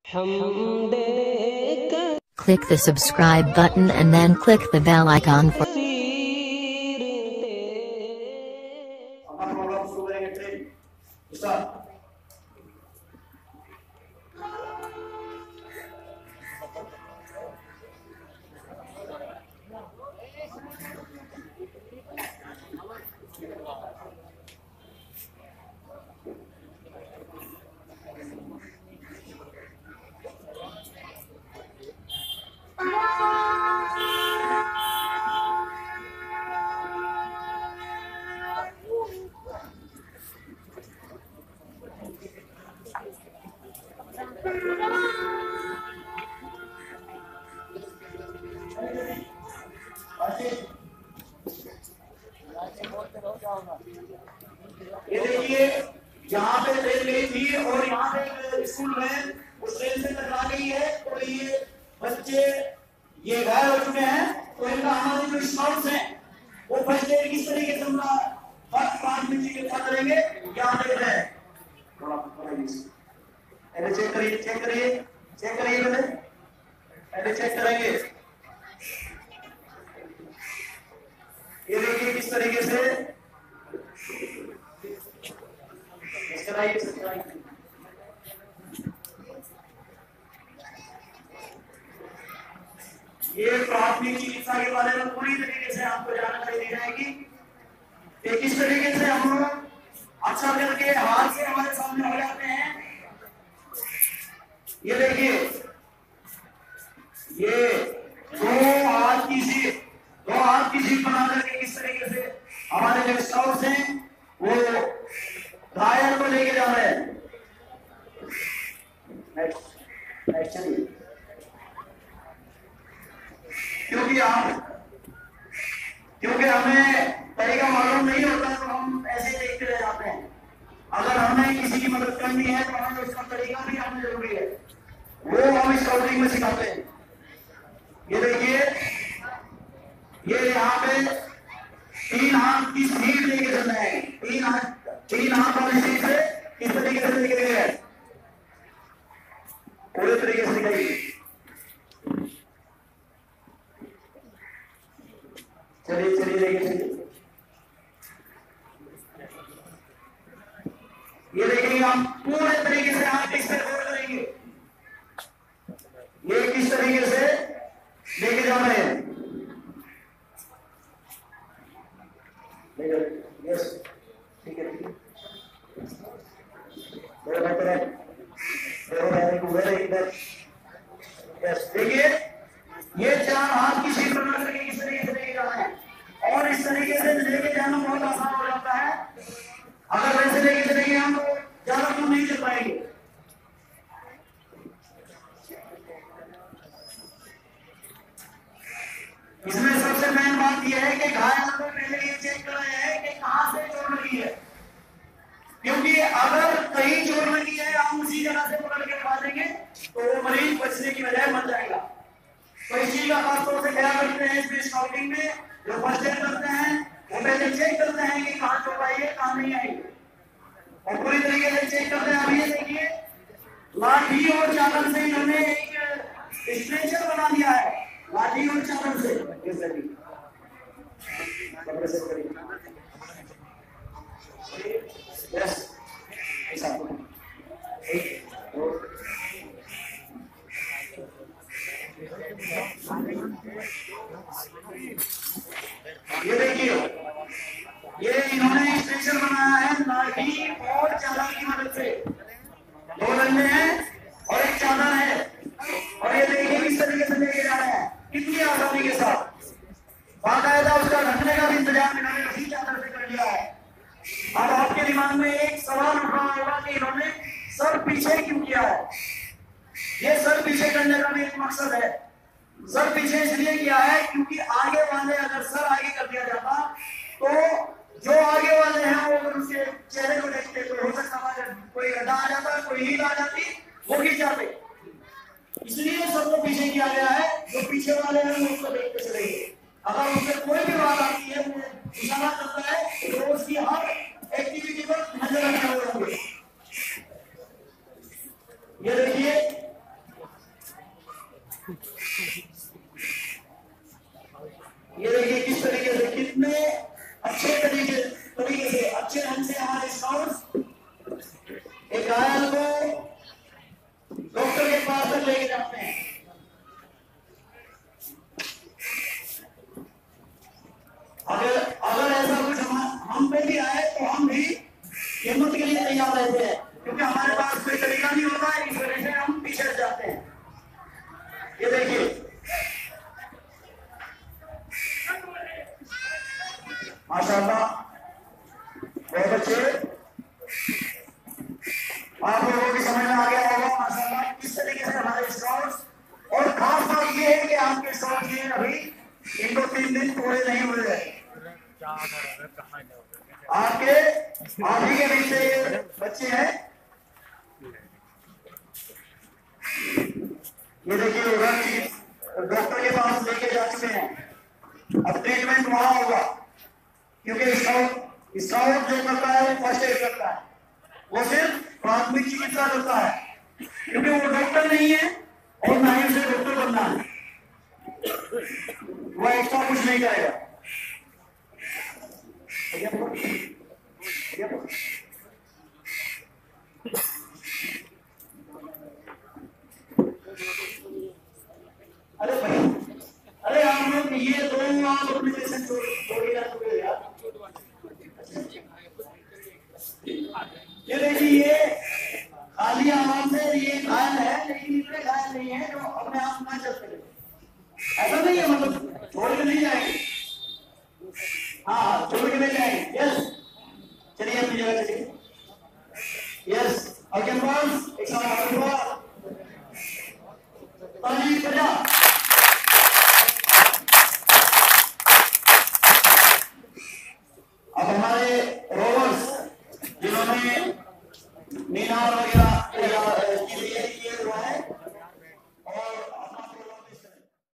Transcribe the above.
Click the subscribe button and then click the bell icon for ये देखिए यहाँ पे ट्रेन गई थी और यहाँ पे एक स्कूल में उस ट्रेन से टकरा गई है। तो ये बच्चे ये घायल हो चुके हैं। तो इनका हमारे जो स्काउट्स हैं वो फर्स्ट एड किस तरीके से उनका फर्स्ट 5 मिनट की क्या करेंगे क्या देख रहे हैं। थोड़ा पहले चेक करिए पहले चेक करेंगे। ये देखिए किस तरीके से ये प्राथमिक चिकित्सा के बारे में पूरी तरीके से आपको जानकारी दी जाएगी कि किस तरीके से हम अक्सर करके हाथ से हमारे सामने हो जाते हैं। ये देखिए ये दो हाथ की सीट बना करके किस तरीके से हमारे जो स्काउट्स हैं वो घायल को लेके जा रहे हैं। क्योंकि हमें तरीका मालूम नहीं होता तो हम ऐसे देखते रह जाते हैं। अगर हमें किसी की मदद करनी है तो हमें उसका तरीका भी आना जरूरी है, वो हम स्काउटिंग में सिखाते हैं। ये देखिए ये यहाँ पे 3 हाथ की सीट लेके चल रहे हैं। 3 हाथ वाली सीट से किस तरीके से लेके गए पूरे तरीके से गई। चलिए देखिए ये देखेंगे हम पूरे तरीके से हाथ इस पे होल्ड करेंगे। ये किस तरीके से लेके जा रहे हैं। यस ठीक है देखिए ये 4 हाथ की सीट बना करके किस तरीके से लेके जाना है और इस तरीके से लेके जाना बहुत आसान हो जाता है। अगर वैसे लेके चलेंगे हम तो ज्यादा दूर नहीं चल पाएंगे। इसमें सबसे मेन बात यह है कि घायल को पहले ये चेक कर रहे हैं कि कहां से चोट लगी है, क्योंकि अगर कहीं चोट लगी है हम उसी जगह से पकड़ के उठा देंगे तो वो मरीज बचने की बजाय मर जाएगा। तो इस चीज का खासतौर से ख्याल रखते हैं। इसमें स्काउटिंग में जो फर्स्ट एड करते हैं वो पहले चेक करते हैं कि कहाँ चोट आई है कहाँ नहीं आई और पूरी तरीके से चेक करते हैं। अभी ये देखिए लाठी और चादर से इन्होंने एक स्ट्रेचर बना दिया है। लाठी और चादर से ये देखिए ये इन्होंने स्ट्रेचर बनाया है लाठी और चादर की मदद से। 2 डंडे हैं और एक चादर है और ये देखिए किस तरीके से लेके जा रहे हैं कितनी आसानी के साथ। बाकायदा उसका ढकने का भी इंतजाम इन्होंने उसी चादर से कर लिया है। अब आपके दिमाग में एक सवाल उठ रहा होगा कि इन्होंने सर पीछे क्यों किया है। ये सर पीछे करने का भी एक मकसद है। सर पीछे इसलिए किया है क्योंकि आगे वाले अगर सर आगे कर दिया जाता तो जो आगे वाले हैं वो अगर उसके चेहरे को देखते तो हो सकता है कोई गड्ढा आ जाता, कोई हील आ जाती, वो गिर जाते। इसलिए सबको पीछे किया गया है। जो पीछे वाले हैं वो उसको देखते चलेंगे। अगर उससे कोई भी बात आती है वो इशारा करता है तो उसकी हर एक्टिविटी पर नजर रखना होगा। ये देखिए ये देखिए किस तरीके से, कितने अच्छे तरीके से अच्छे ढंग से हमारे स्काउट्स एक घायल को डॉक्टर के पास तक लेके जाते हैं। अगर ऐसा कुछ हम पे भी आए तो हम भी हिम्मत के लिए तैयार रहते हैं, क्योंकि हमारे पास कोई तरीका नहीं होता है, इस वजह से हम पीछे हट जाते हैं। ये देखिए माशाल्लाह बहुत अच्छे, आप लोगों की समझ में आ गया होगा माशाल्लाह किस तरीके से हमारे स्काउट्स, और खास बात ये है कि आपके स्काउट्स ये अभी इनको 3 दिन पूरे नहीं हुए हैं। आपके आप ही के बीच से ये बच्चे हैं। ये देखिए डॉक्टर के पास लेके जा चुके हैं, अब ट्रीटमेंट वहां होगा, क्योंकि स्काउट जो करता है वो फर्स्ट एड करता है, वो सिर्फ प्राथमिक चिकित्सा करता है, क्योंकि वो डॉक्टर नहीं है और ना ही उसे डॉक्टर बनना है, वो एक्स्ट्रा कुछ नहीं करेगा। अरे भाई, अरे आप लोग ये दो आप अपने जैसे छोड़िएगा यार। ये देखिए ये खाली आराम से ये घायल है, लेकिन इतने घायल नहीं है जो अपने आप ना चल सके। ऐसा नहीं है, मतलब छोड़ के नहीं जाएंगे। हाँ छोड़ के नहीं जाएंगे। यस चलिए अपनी जगह चलिए। यस आगे बॉस एक साथ